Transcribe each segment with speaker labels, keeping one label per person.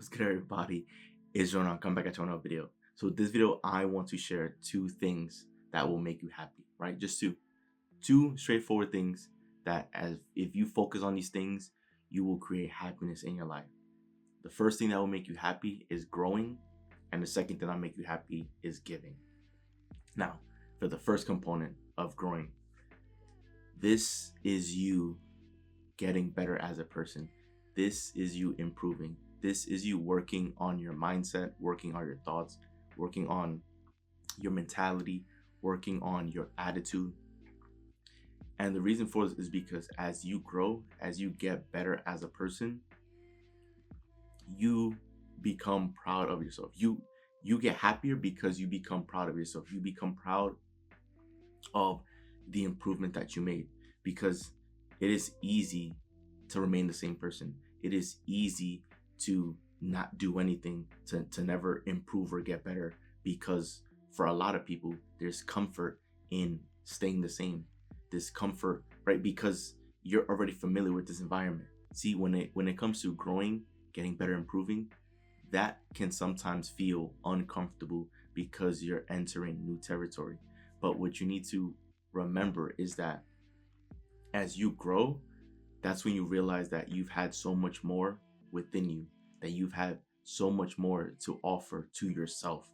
Speaker 1: What's good, everybody? It's Jonah. Come back at you on another video. So this video, I want to share two things that will make you happy, right? Just two straightforward things that, as if you focus on these things, you will create happiness in your life. The first thing that will make you happy is growing, and the second thing that will make you happy is giving. Now, for the first component of growing, this is you getting better as a person. This is you improving. This is you working on your mindset, working on your thoughts, working on your mentality, working on your attitude. And the reason for this is because as you grow, as you get better as a person, you become proud of yourself. You get happier because you become proud of yourself. You become proud of the improvement that you made, because it is easy to remain the same person. It is easy to not do anything, to never improve or get better, because for a lot of people there's comfort in staying the same. This comfort, right? Because you're already familiar with this environment. See, when it comes to growing, getting better, improving, that can sometimes feel uncomfortable because you're entering new territory. But what you need to remember is that as you grow, that's when you realize that you've had so much more within you, that you've had so much more to offer to yourself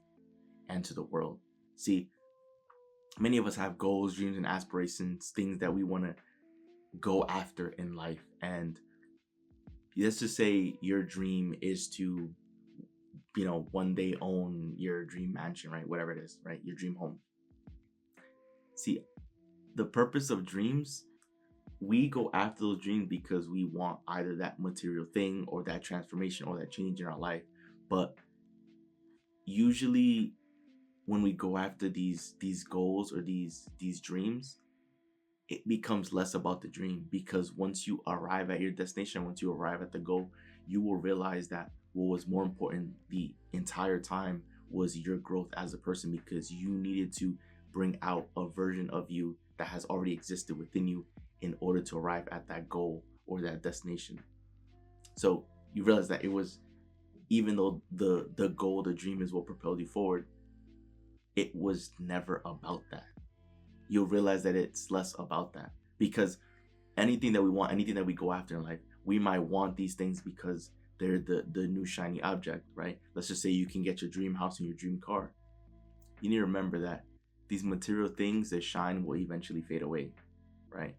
Speaker 1: and to the world. See, many of us have goals, dreams, and aspirations, things that we want to go after in life. And let's just say your dream is to, one day own your dream mansion, right? Whatever it is, right? Your dream home. See, the purpose of dreams, we go after those dreams because we want either that material thing or that transformation or that change in our life. But usually when we go after these goals or these dreams, it becomes less about the dream, because once you arrive at your destination, once you arrive at the goal, you will realize that what was more important the entire time was your growth as a person, because you needed to bring out a version of you that has already existed within you in order to arrive at that goal or that destination. So you realize that it was, even though the goal, the dream is what propelled you forward, it was never about that. You'll realize that it's less about that, because anything that we want, anything that we go after in life, we might want these things because they're the new shiny object, right? Let's just say you can get your dream house and your dream car. You need to remember that these material things that shine will eventually fade away, right?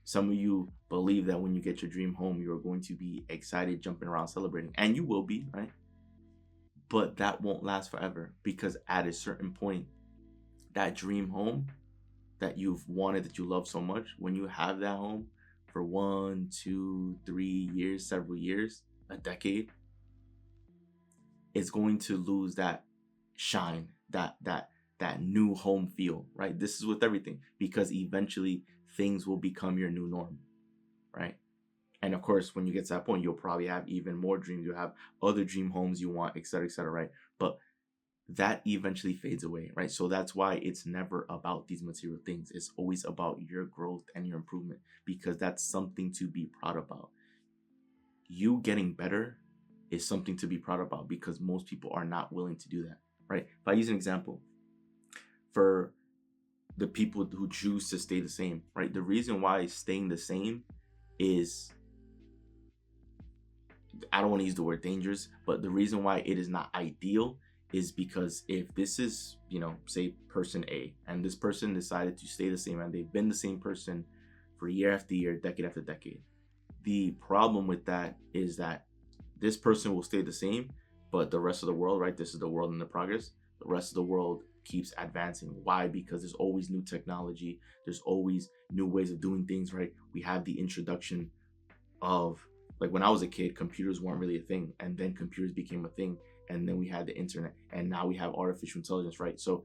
Speaker 1: Some of you believe that when you get your dream home, you're going to be excited, jumping around, celebrating, and you will be, right? But that won't last forever, because at a certain point, that dream home that you've wanted, that you love so much, when you have that home for 1, 2, 3 years, several years, a decade, it's going to lose that shine, that new home feel, right? This is with everything, because eventually things will become your new norm, right? And of course, when you get to that point, you'll probably have even more dreams. You'll have other dream homes you want, et cetera, right? But that eventually fades away, right? So that's why it's never about these material things. It's always about your growth and your improvement, because that's something to be proud about. You getting better is something to be proud about, because most people are not willing to do that, right? If I use an example, for the people who choose to stay the same, right? The reason why staying the same is, I don't want to use the word dangerous, but the reason why it is not ideal is because if this is, say person A, and this person decided to stay the same, and they've been the same person for year after year, decade after decade, the problem with that is that this person will stay the same, but the rest of the world, right? This is the world in the progress. The rest of the world keeps advancing. Why? Because there's always new technology. There's always new ways of doing things, right? We have the introduction of, like, when I was a kid, computers weren't really a thing, and then computers became a thing, and then we had the internet, and now we have artificial intelligence, right? So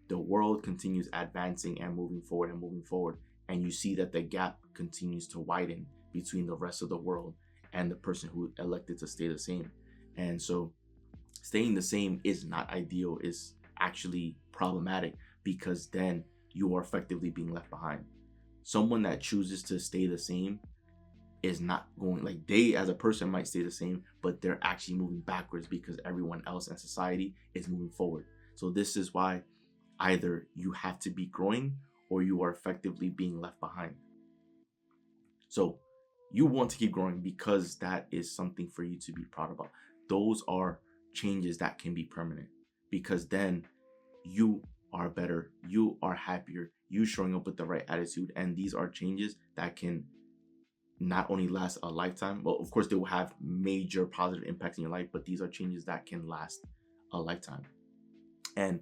Speaker 1: the world continues advancing and moving forward, and you see that the gap continues to widen between the rest of the world and the person who elected to stay the same. And so staying the same is not ideal. It's actually problematic, because then you are effectively being left behind. Someone that chooses to stay the same is not going, like, they as a person might stay the same, but they're actually moving backwards because everyone else in society is moving forward. So this is why either you have to be growing or you are effectively being left behind. So you want to keep growing because that is something for you to be proud about. Those are changes that can be permanent, because then you are better, you are happier, you showing up with the right attitude. And these are changes that can not only last a lifetime, well, of course, they will have major positive impacts in your life, but these are changes that can last a lifetime. And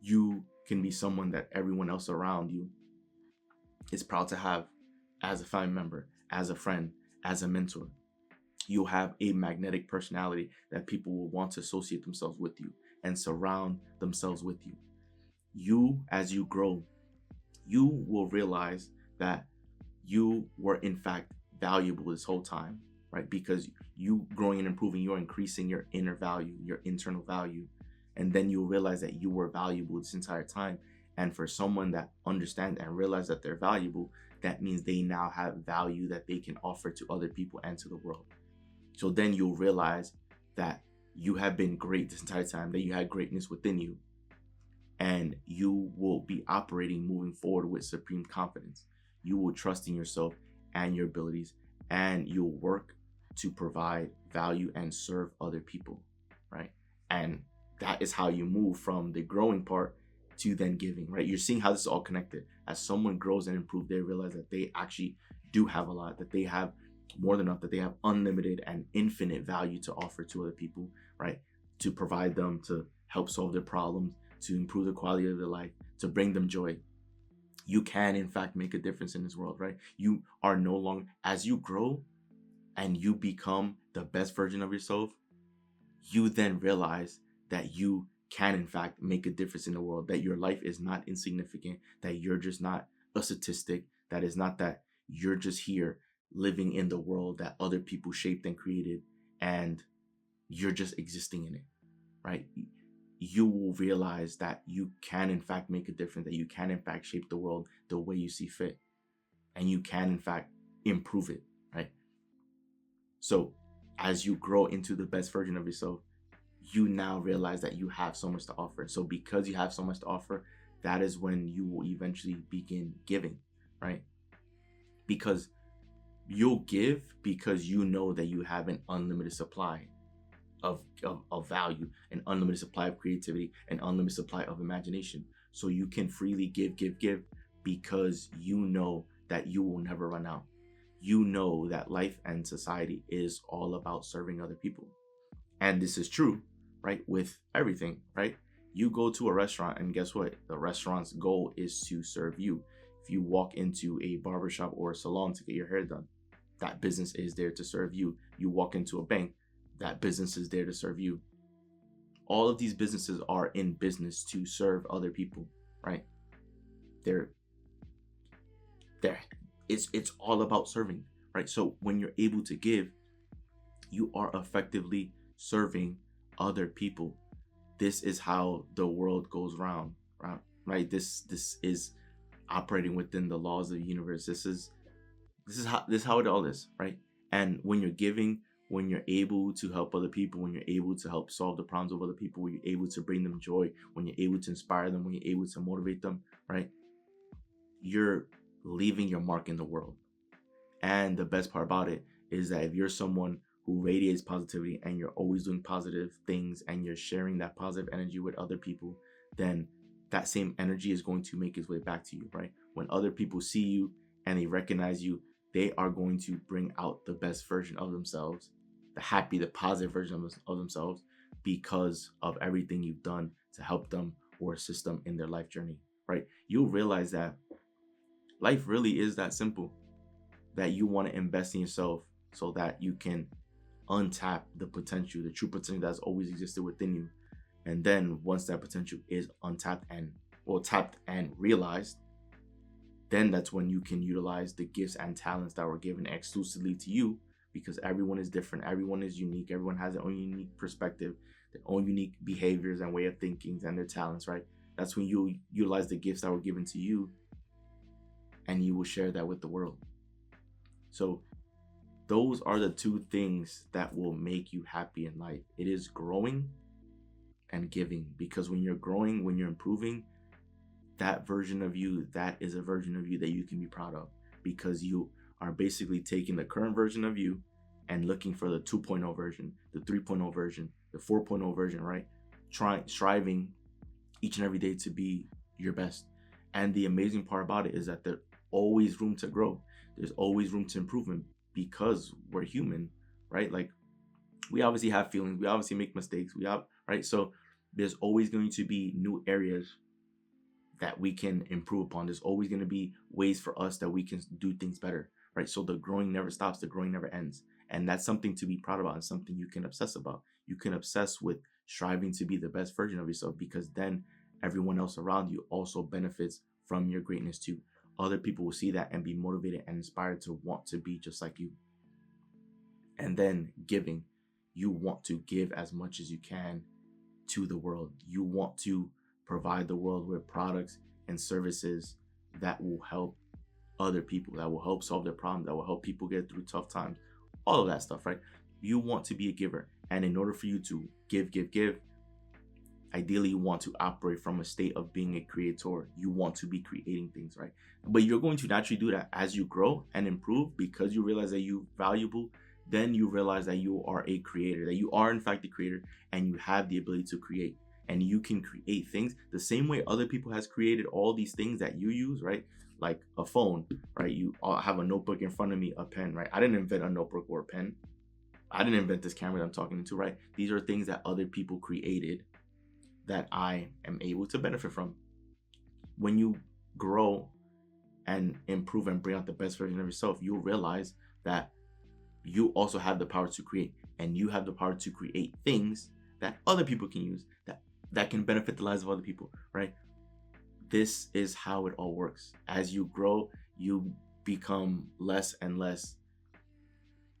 Speaker 1: you can be someone that everyone else around you is proud to have as a family member, as a friend, as a mentor. You'll have a magnetic personality that people will want to associate themselves with you and surround themselves with you. You, as you grow, you will realize that you were in fact valuable this whole time, right? Because you growing and improving, you're increasing your inner value, your internal value. And then you'll realize that you were valuable this entire time. And for someone that understands and realize that they're valuable, that means they now have value that they can offer to other people and to the world. So then you'll realize that you have been great this entire time, that you had greatness within you, and you will be operating moving forward with supreme confidence. You will trust in yourself and your abilities, and you'll work to provide value and serve other people, right? And that is how you move from the growing part to then giving, right? You're seeing how this is all connected. As someone grows and improves, they realize that they actually do have a lot, that they have more than enough, that they have unlimited and infinite value to offer to other people, right? To provide them, to help solve their problems, to improve the quality of their life, to bring them joy. You can, in fact, make a difference in this world, right? You are no longer, as you grow and you become the best version of yourself, you then realize that you can, in fact, make a difference in the world, that your life is not insignificant, that you're just not a statistic, that is not that you're just here living in the world that other people shaped and created, and you're just existing in it, right? You will realize that you can, in fact, make a difference, that you can, in fact, shape the world the way you see fit, and you can, in fact, improve it, right? So as you grow into the best version of yourself, you now realize that you have so much to offer. So because you have so much to offer, that is when you will eventually begin giving, right? Because you'll give because you know that you have an unlimited supply of value, an unlimited supply of creativity, an unlimited supply of imagination. So you can freely give because you know that you will never run out. You know that life and society is all about serving other people. And this is true, right? With everything, right? You go to a restaurant and guess what? The restaurant's goal is to serve you. If you walk into a barbershop or a salon to get your hair done, that business is there to serve you. You walk into a bank, that business is there to serve you. All of these businesses are in business to serve other people, right? They're it's all about serving, right? So when you're able to give, you are effectively serving other people. This is how the world goes round, right? This is operating within the laws of the universe. This is how it all is, right? And when you're giving, when you're able to help other people, when you're able to help solve the problems of other people, when you're able to bring them joy, when you're able to inspire them, when you're able to motivate them, right? You're leaving your mark in the world. And the best part about it is that if you're someone who radiates positivity and you're always doing positive things and you're sharing that positive energy with other people, then that same energy is going to make its way back to you, right? When other people see you and they recognize you, they are going to bring out the best version of themselves, the happy, the positive version of themselves, because of everything you've done to help them or assist them in their life journey, right? You'll realize that life really is that simple, that you want to invest in yourself so that you can untap the potential, the true potential that's always existed within you. And then once that potential is untapped and tapped and realized, then that's when you can utilize the gifts and talents that were given exclusively to you, because everyone is different, everyone is unique, everyone has their own unique perspective, their own unique behaviors and way of thinking and their talents, right? That's when you utilize the gifts that were given to you and you will share that with the world. So those are the two things that will make you happy in life. It is growing and giving, because when you're growing, when you're improving, that version of you, that is a version of you that you can be proud of, because you are basically taking the current version of you and looking for the 2.0 version, the 3.0 version, the 4.0 version, right? Striving each and every day to be your best. And the amazing part about it is that there's always room to grow. There's always room to improvement, because we're human, right? Like, we obviously have feelings, we obviously make mistakes, right? So there's always going to be new areas that we can improve upon. There's always going to be ways for us that we can do things better, right? So the growing never stops, the growing never ends. And that's something to be proud about and something you can obsess about. You can obsess with striving to be the best version of yourself, because then everyone else around you also benefits from your greatness too. Other people will see that and be motivated and inspired to want to be just like you. And then giving. You want to give as much as you can to the world. You want to provide the world with products and services that will help other people, that will help solve their problems, that will help people get through tough times, all of that stuff, right? You want to be a giver. And in order for you to give, ideally you want to operate from a state of being a creator. You want to be creating things, right? But you're going to naturally do that as you grow and improve, because you realize that you're valuable. Then you realize that you are a creator, that you are in fact a creator, and you have the ability to create. And you can create things the same way other people has created all these things that you use, right? Like a phone, right? You have a notebook in front of me, a pen, right? I didn't invent a notebook or a pen. I didn't invent this camera that I'm talking into, right? These are things that other people created that I am able to benefit from. When you grow and improve and bring out the best version of yourself, you'll realize that you also have the power to create, and you have the power to create things that other people can use, that can benefit the lives of other people, right? This is how it all works. As you grow, you become less and less.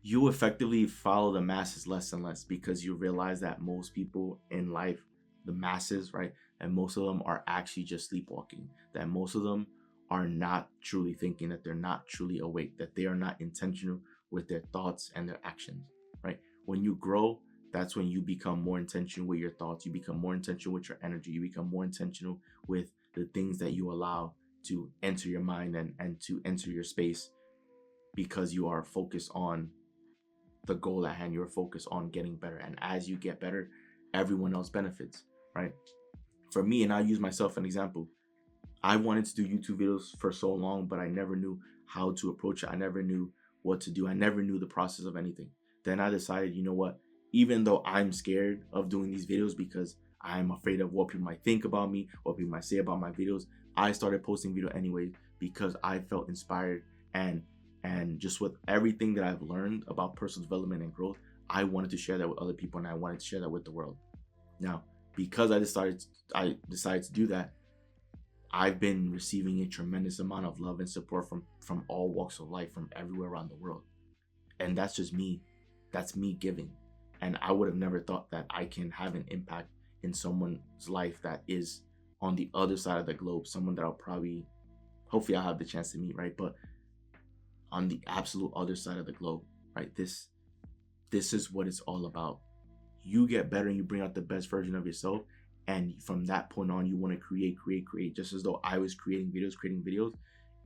Speaker 1: You effectively follow the masses less and less, because you realize that most people in life, the masses, right, and most of them are actually just sleepwalking, that most of them are not truly thinking, that they're not truly awake, that they are not intentional with their thoughts and their actions, right? When you grow, that's when you become more intentional with your thoughts. You become more intentional with your energy. You become more intentional with the things that you allow to enter your mind and to enter your space, because you are focused on the goal at hand. You're focused on getting better. And as you get better, everyone else benefits, right? For me, and I'll use myself an example, I wanted to do YouTube videos for so long, but I never knew how to approach it. I never knew what to do. I never knew the process of anything. Then I decided, you know what? Even though I'm scared of doing these videos because I'm afraid of what people might think about me, what people might say about my videos, I started posting video anyway, because I felt inspired, and just with everything that I've learned about personal development and growth, I wanted to share that with other people, and I wanted to share that with the world. Now, because I decided to do that, I've been receiving a tremendous amount of love and support from all walks of life, from everywhere around the world. And that's just me. That's me giving. And I would have never thought that I can have an impact in someone's life that is on the other side of the globe, someone that hopefully I'll have the chance to meet, right? But on the absolute other side of the globe, right? This is what it's all about. You get better and you bring out the best version of yourself. And from that point on, you want to create, just as though I was creating videos.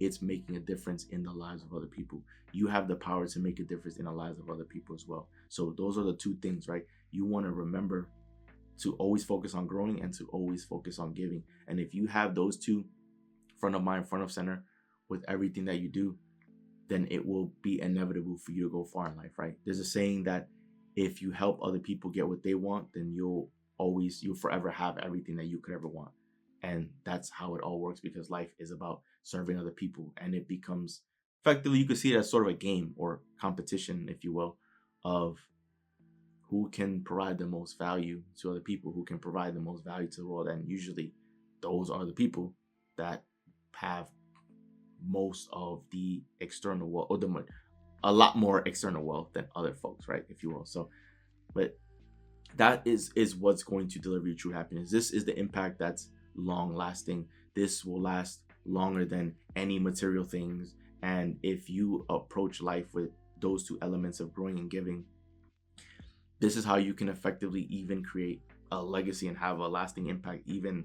Speaker 1: It's making a difference in the lives of other people. You have the power to make a difference in the lives of other people as well. So those are the two things, right? You want to remember to always focus on growing and to always focus on giving. And if you have those two front of mind, front of center with everything that you do, then it will be inevitable for you to go far in life, right? There's a saying that if you help other people get what they want, then you'll forever have everything that you could ever want. And that's how it all works, because life is about serving other people. And it becomes, effectively, you could see it as sort of a game or competition, if you will, of who can provide the most value to other people, who can provide the most value to the world. And usually those are the people that have most of the external wealth, or a lot more external wealth than other folks, right, if you will. So, but that is what's going to deliver you true happiness. This is the impact that's long lasting. This will last longer than any material things. And if you approach life with those two elements of growing and giving, this is how you can effectively even create a legacy and have a lasting impact even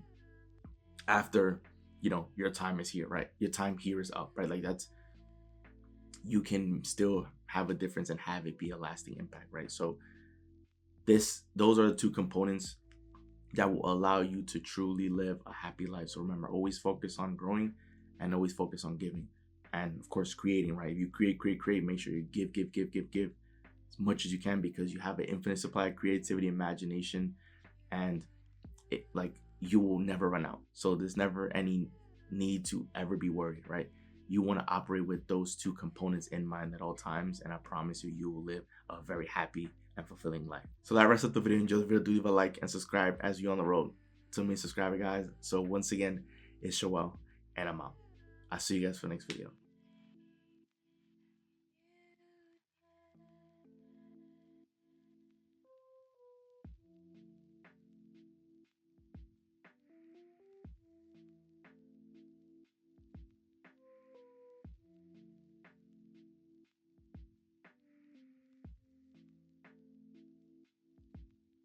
Speaker 1: after, you know, your time is here, right? Your time here is up, right? Like that's, you can still have a difference and have it be a lasting impact, right? So those are the two components that will allow you to truly live a happy life. So remember, always focus on growing and always focus on giving. And of course, creating, right? If you create, make sure you give as much as you can, because you have an infinite supply of creativity, imagination, and it, like, you will never run out. So there's never any need to ever be worried, right? You want to operate with those two components in mind at all times, and I promise you, you will live a very happy and fulfilling life. So that wraps up the video. Enjoy the video. Do leave a like and subscribe as you're on the road to me subscriber, guys. So once again, it's Joel, and I'm out. I'll see you guys for the next video.